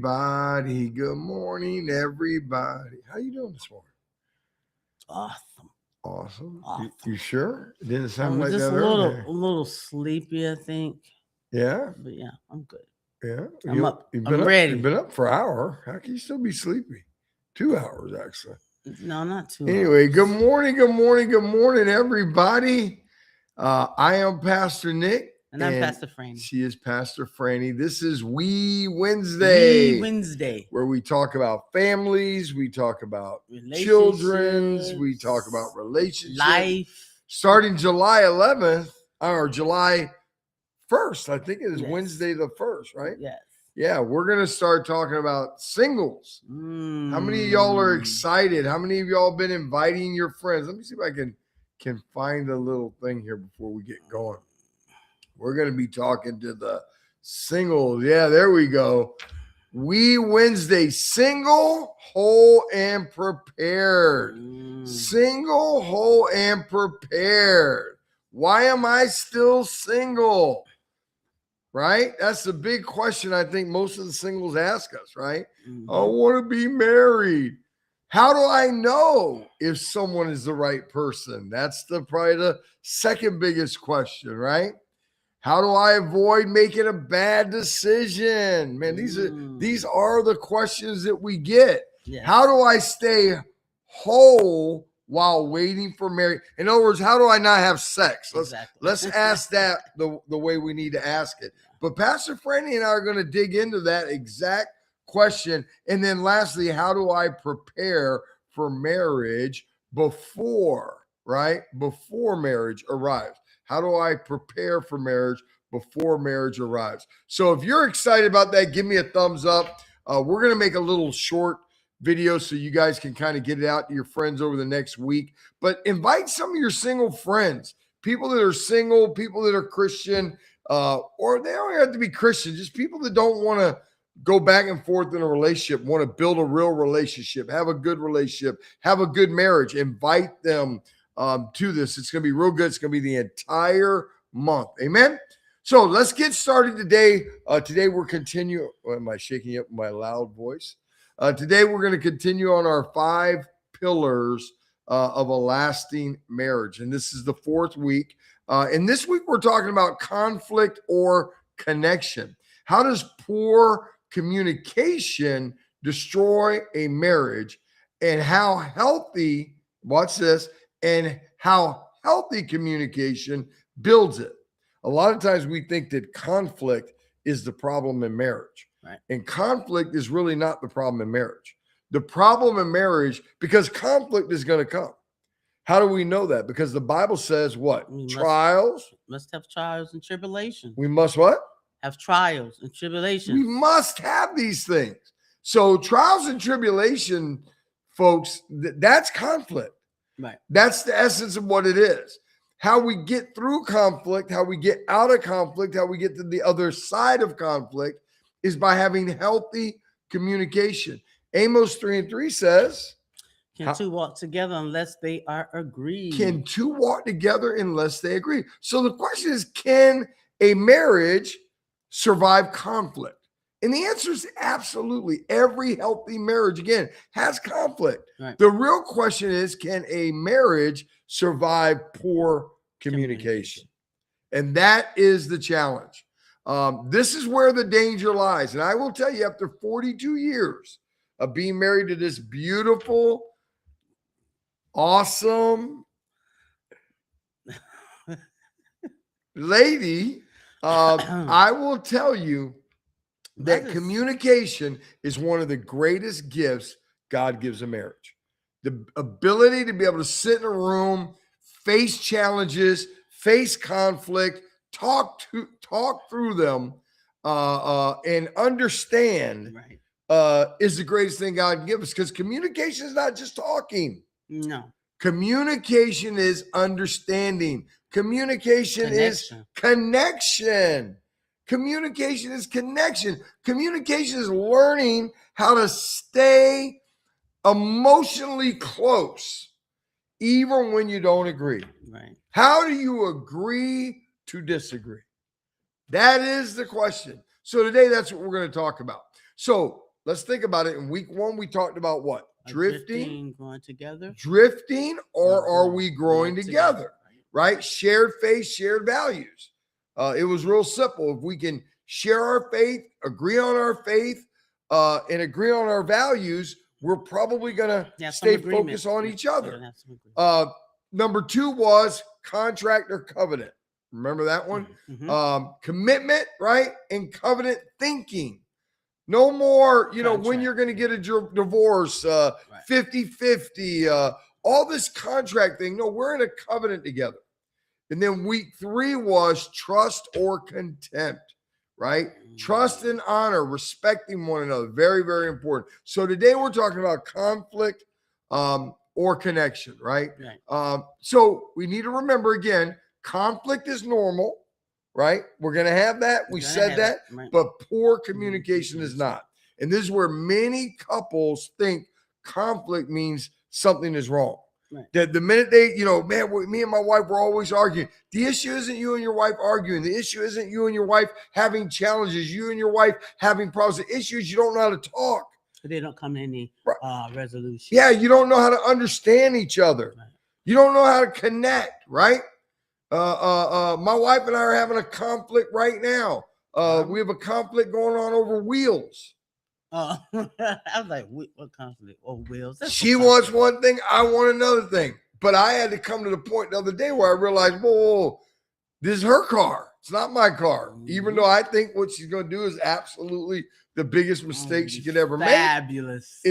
everybody. Good morning, everybody. How you doing this morning? Awesome. Awesome. Awesome. You sure? It didn't I'm sound like just that a earlier. little sleepy, I think. Yeah, But yeah, I'm good. yeah. I'm up. You've I'm been up. ready. You've been up for an hour. How can you still be sleepy? 2 hours, actually. No, not 2 Anyway, hours. good morning, good morning, good morning, everybody. I am Pastor Nick. And I'm Pastor Frannie. She is Pastor Frannie. This is Wee Wednesday. Where we talk about families, we talk about children's, we talk about relationships. Life. Starting July 11th, or July 1st, I think it is Wednesday the 1st, right? Yes. Yeah, we're going to start talking about singles. How many of y'all are excited? How many of y'all been inviting your friends? Let me see if I can find a little thing here before we get going. We're going to be talking to the singles. Yeah, there we go. Wee Wednesday, single, whole, and prepared. Single, whole, and prepared. Why am I still single? Right? That's the big question I think most of the singles ask us, right? I want to be married. How do I know if someone is the right person? That's probably the second biggest question, right? How do I avoid making a bad decision? Man, these are the questions that we get. Yes. How do I stay whole while waiting for marriage? In other words, how do I not have sex? Let's ask that the way we need to ask it. But Pastor Frannie and I are going to dig into that exact question. And then lastly, how do I prepare for marriage before marriage arrives? How do I prepare for marriage before marriage arrives? So if you're excited about that, give me a thumbs up. We're going to make a little short video so you guys can kind of get it out to your friends over the next week. But invite some of your single friends, people that are single, people that are Christian, or they don't have to be Christian, just people that don't want to go back and forth in a relationship, want to build a real relationship, have a good relationship, have a good marriage. Invite them to this. It's going to be real good. It's going to be the entire month. Amen. So let's get started today. Today we're continuing. Am I shaking up my loud voice? Today we're going to continue on our 5 pillars of a lasting marriage. And this is the 4th week. And this week we're talking about conflict or connection. How does poor communication destroy a marriage, and how healthy, watch this, and how healthy communication builds it. A lot of times we think that conflict is the problem in marriage. Right. And conflict is really not the problem in marriage. The problem in marriage, because conflict is going to come. How do we know that? Because the Bible says what? Trials. Must have trials and tribulations. We must what? Have trials and tribulations. We must have these things. So trials and tribulation, folks, that's conflict. Right. That's the essence of what it is. How we get through conflict, how we get out of conflict, how we get to the other side of conflict is by having healthy communication. Amos 3:3 says, can 2 walk together unless they are agreed? Can 2 walk together unless they agree? So the question is, can a marriage survive conflict? And the answer is absolutely. Every healthy marriage, again, has conflict. Right. The real question is, can a marriage survive poor communication? And that is the challenge. This is where the danger lies. And I will tell you, after 42 years of being married to this beautiful, awesome lady, I will tell you that communication is one of the greatest gifts God gives a marriage. The ability to be able to sit in a room, face challenges, face conflict, talk through them, and understand is the greatest thing God can give us. Because communication is not just talking. No. Communication is understanding. Communication is connection. Communication is connection. Communication is learning how to stay emotionally close, even when you don't agree. Right. How do you agree to disagree? That is the question. So today, that's what we're going to talk about. So let's think about it. In week 1, we talked about what? Drifting, going together. Drifting, or are we growing together? Right. Right? Shared faith, shared values. It was real simple. If we can share our faith, agree on our faith, and agree on our values, we're probably going to stay focused on each other. Number 2 was contract or covenant. Remember that one? Mm-hmm. Commitment, right? And covenant thinking. No more, Contract. when you're going to get a divorce, 50-50, all this contract thing. No, we're in a covenant together. And then week 3 was trust or contempt, right? Trust and honor, respecting one another. Very, very important. So today we're talking about conflict or connection, right? So we need to remember again, conflict is normal, right? We're going to have that. We said that, right. But poor communication is not. And this is where many couples think conflict means something is wrong. Right. The minute they, man, me and my wife were always arguing. The issue isn't you and your wife arguing. The issue isn't you and your wife having challenges. You and your wife having problems. The issue is you don't know how to talk. They don't come to any resolution. Yeah, you don't know how to understand each other. Right. You don't know how to connect, right? My wife and I are having a conflict right now. We have a conflict going on over wheels. I was like, what conflict? Oh, wheels. She wants one thing, I want another thing. But I had to come to the point the other day where I realized, whoa, this is her car. It's not my car. Mm-hmm. Even though I think what she's going to do is absolutely the biggest mistake she could ever make. Fabulous.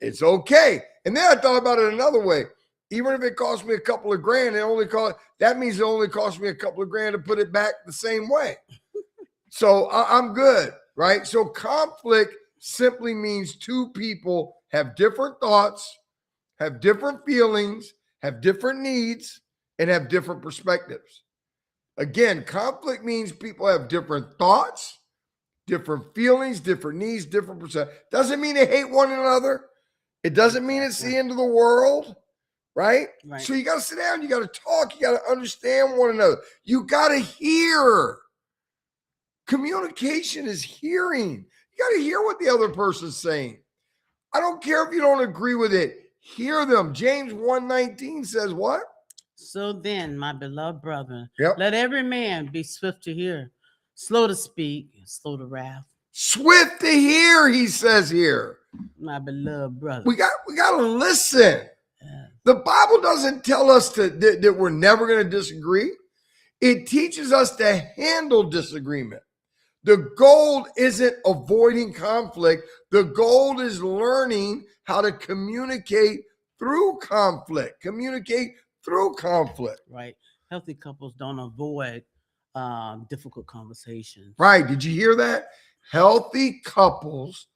It's okay. And then I thought about it another way. Even if it cost me a couple of grand, that means it only cost me a couple of grand to put it back the same way. So I'm good, right? So conflict simply means 2 people have different thoughts, have different feelings, have different needs, and have different perspectives. Again, conflict means people have different thoughts, different feelings, different needs, different perspectives. Doesn't mean they hate one another. It doesn't mean it's the end of the world. Right? So you got to sit down. You got to talk. You got to understand one another. You got to hear. Communication is hearing. You got to hear what the other person's saying. I don't care if you don't agree with it. Hear them. James 1:19 says what? So then, my beloved brother, let every man be swift to hear, slow to speak, slow to wrath. Swift to hear, he says here. My beloved brother. We got to listen. The Bible doesn't tell us that we're never going to disagree. It teaches us to handle disagreement. The goal isn't avoiding conflict. The goal is learning how to communicate through conflict. Right. Healthy couples don't avoid difficult conversations. Right. Did you hear that? Healthy couples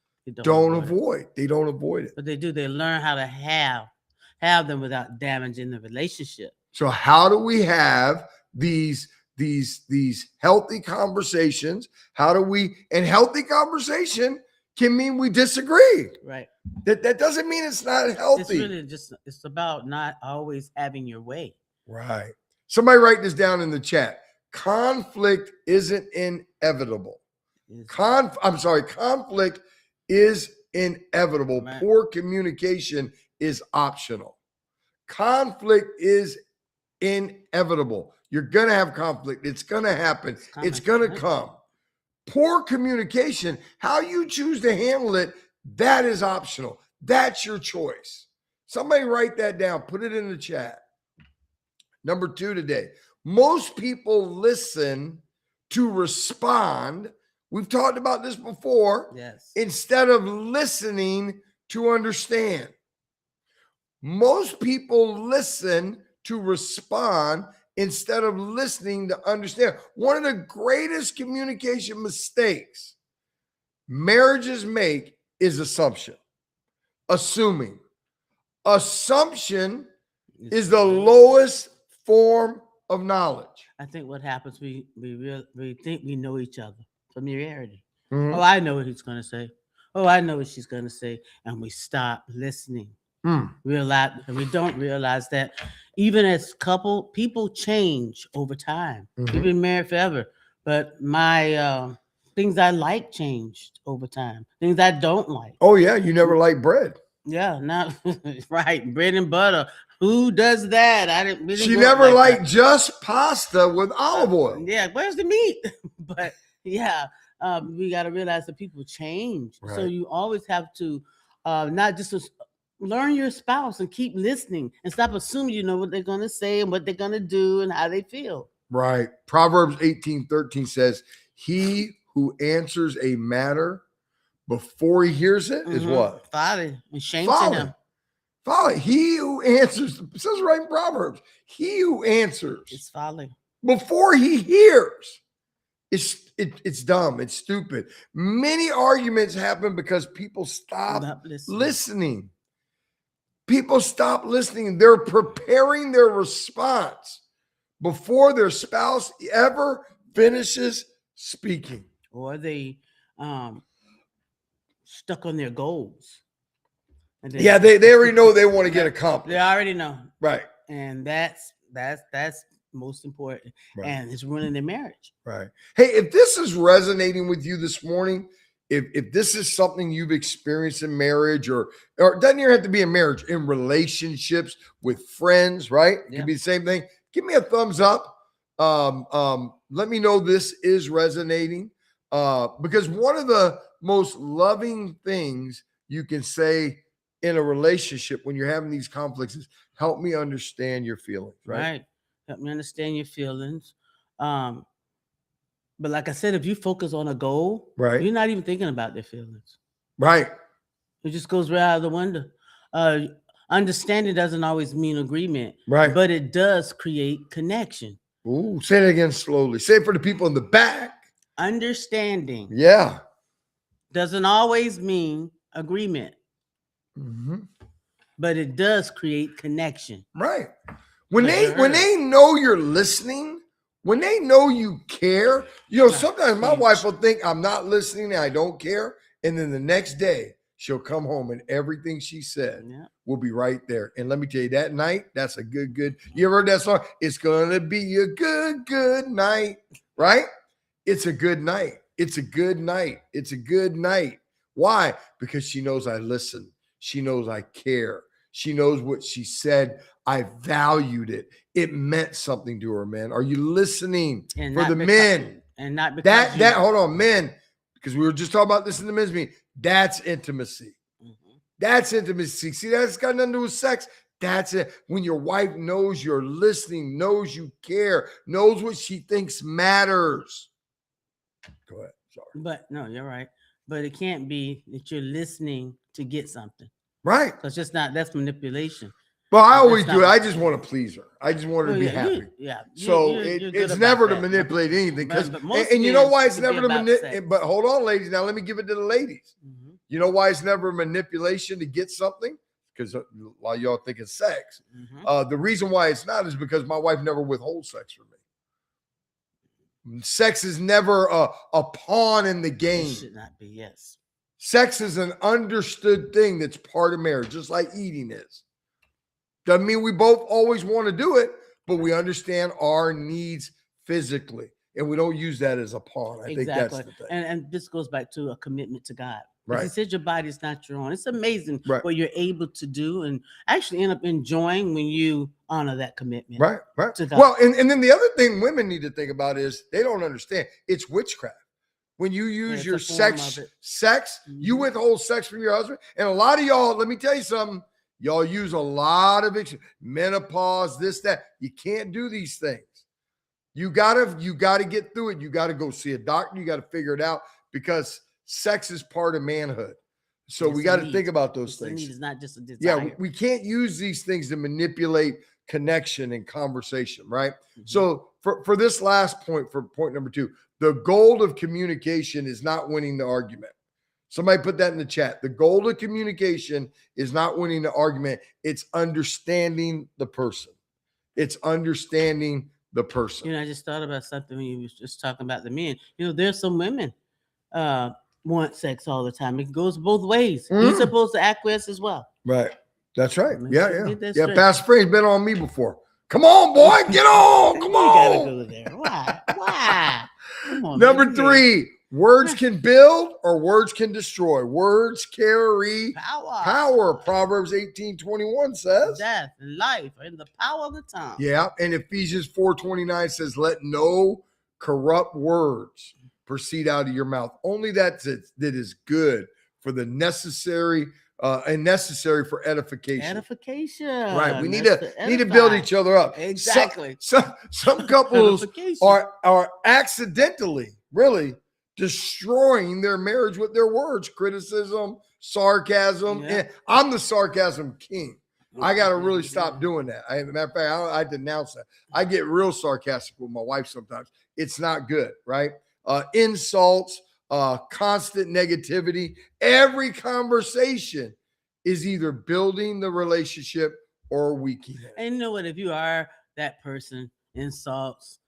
don't avoid. They don't avoid it. But they do. They learn how to have them without damaging the relationship. So how do we have these healthy conversations? And healthy conversation can mean we disagree. Right. That doesn't mean it's not healthy. It's about not always having your way. Right. Somebody write this down in the chat. Conflict isn't inevitable. Conflict is inevitable. Right. Poor communication is optional. Conflict is inevitable. You're going to have conflict. It's going to happen. It's going to come. Poor communication, how you choose to handle it, that is optional. That's your choice. Somebody write that down. Put it in the chat. Number 2 today. Most people listen to respond. We've talked about this before. Yes. Instead of listening to understand. Most people listen to respond instead of listening to understand. One of the greatest communication mistakes marriages make is assumption. Assuming. Assumption is the lowest form of knowledge. I think what happens, we think we know each other. Familiarity. Mm-hmm. Oh, I know what he's going to say. Oh, I know what she's going to say. And we stop listening. We don't realize that even as people change over time. Mm-hmm. We've been married forever. But my Things I like changed over time. Things I don't like. Oh yeah, you never liked bread. Yeah, not right. Bread and butter. Who does that? I didn't really. She grow up never like liked that. just pasta with olive oil. Yeah, where's the meat? But yeah, we got to realize that people change. So Right. you always have to not just learn your spouse and keep listening and stop assuming you know what they're going to say and what they're going to do and how they feel. Right. Proverbs 18:13 says, "He who answers a matter before he hears it is what? Folly and shame to Folly. him. Folly. He who answers, it says right in Proverbs, he who answers It's folly. before he hears, it's dumb. It's stupid. Many arguments happen because people stop listening. People stop listening. They're preparing their response before their spouse ever finishes speaking. Or they stuck on their goals. Yeah, they already know they want to get accomplished. They already know. Right. And that's most important. Right. And it's ruining their marriage. Right. Hey, if this is resonating with you this morning, if this is something you've experienced in marriage or it doesn't even have to be in marriage, in relationships with friends, right? It can be the same thing. Give me a thumbs up. Let me know this is resonating. Because one of the most loving things you can say in a relationship when you're having these conflicts is help me understand your feelings, right? Help me understand your feelings. But like I said, if you focus on a goal, right, you're not even thinking about their feelings. Right. It just goes right out of the window. Understanding doesn't always mean agreement, right? But it does create connection. Ooh, say it again slowly. Say it for the people in the back. Understanding, doesn't always mean agreement, but it does create connection. Right. When they know you're listening, when they know you care, sometimes my wife will think I'm not listening and I don't care, and then the next day she'll come home and everything she said will be right there. And let me tell you, that night, that's a good. You ever heard that song? It's gonna be a good night, right? It's a good night. It's a good night. It's a good night. Why? Because she knows I listen. She knows I care. She knows what she said. I valued it. It meant something to her, man. Are you listening? And for the men? And not because that hold on, men, because we were just talking about this in the men's meeting. That's intimacy. That's intimacy. See, that's got nothing to do with sex. That's it. When your wife knows you're listening, knows you care, knows what she thinks matters. Go ahead. Sorry. But no, you're right. But it can't be that you're listening to get something. Right. Because that's manipulation. Well, I always do it. I just want to please her. I just want her to be happy. So it's never to manipulate anything. And you know why it's never to manipulate? But hold on, ladies. Now let me give it to the ladies. You know why it's never manipulation to get something? Because while y'all think it's sex, the reason why it's not is because my wife never withholds sex from me. Sex is never a pawn in the game. It should not be, yes. Sex is an understood thing that's part of marriage, just like eating is. Doesn't mean we both always want to do it, but we understand our needs physically, and we don't use that as a pawn. I think that's the thing. And this goes back to a commitment to God. Right. He said your body is not your own. It's amazing what you're able to do and actually end up enjoying when you honor that commitment. Right. To God. Well, and then the other thing women need to think about is they don't understand. It's witchcraft. When you use your sex, you withhold sex from your husband. And a lot of y'all, let me tell you something, y'all use a lot of menopause, this, that. You can't do these things. You gotta get through it. You gotta go see a doctor. You gotta figure it out because sex is part of manhood. So we got to think about those things. It's not just a desire. Yeah, we can't use these things to manipulate connection and conversation, right? So for this last point, for point number 2, the goal of communication is not winning the argument. Somebody put that in the chat. The goal of communication is not winning the argument. It's understanding the person. It's understanding the person. I just thought about something when you was just talking about the men. There's some women want sex all the time. It goes both ways. You're supposed to acquiesce as well. Right. That's right. Yeah. Pastor Frank's been on me before. Come on, boy. Get on. Come on. You gotta go there. Why? Come on. Number 3, Words can build or words can destroy. Words carry power. Proverbs 18:21 says. Death and life are in the power of the tongue. Yeah. And Ephesians 4:29 says, let no corrupt words proceed out of your mouth. Only that is good for the necessary and necessary for edification. Edification. Right. We need to build each other up. Exactly. Some couples are accidentally really destroying their marriage with their words, criticism, sarcasm. Yeah. I'm the sarcasm king. I got to really stop doing that. As a matter of fact, I denounce that. I get real sarcastic with my wife sometimes. It's not good, right? Insults, constant negativity. Every conversation is either building the relationship or weakening it. And you know what? If you are that person, insults,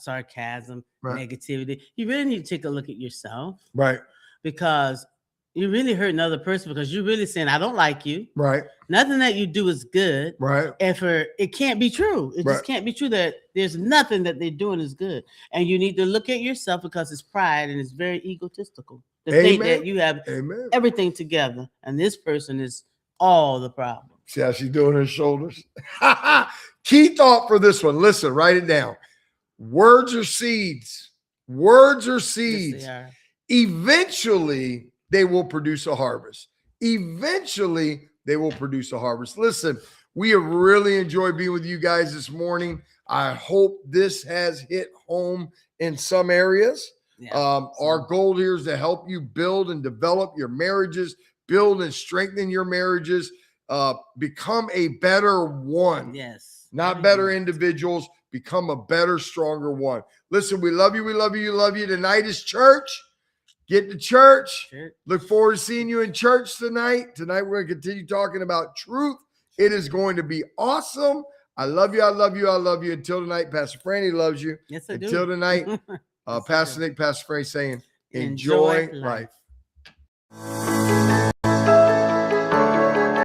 sarcasm, negativity, you really need to take a look at yourself. Right. Because you really hurt another person because you're really saying, I don't like you. Right. Nothing that you do is good. Right. And it can't be true. It just can't be true that there's nothing that they're doing is good. And you need to look at yourself because it's pride and it's very egotistical to think that you have everything together. And this person is all the problem. See how she's doing her shoulders? Key thought for this one. Listen, write it down. Words are seeds. Words are seeds. Yes, Eventually, they will produce a harvest. Eventually, they will produce a harvest. Listen, we have really enjoyed being with you guys this morning. I hope this has hit home in some areas. Yeah, our goal here is to help you build and develop your marriages, build and strengthen your marriages, become a better one. Yes. Not better individuals, become a better, stronger one. Listen, we love you. We love you. Love you. Tonight is church. Get to church. Look forward to seeing you in church tonight. Tonight, we're going to continue talking about truth. It is going to be awesome. I love you. I love you. I love you. Until tonight, Pastor Frannie loves you. Yes, I do. Until tonight, Pastor Nick, Pastor Frannie saying, enjoy life.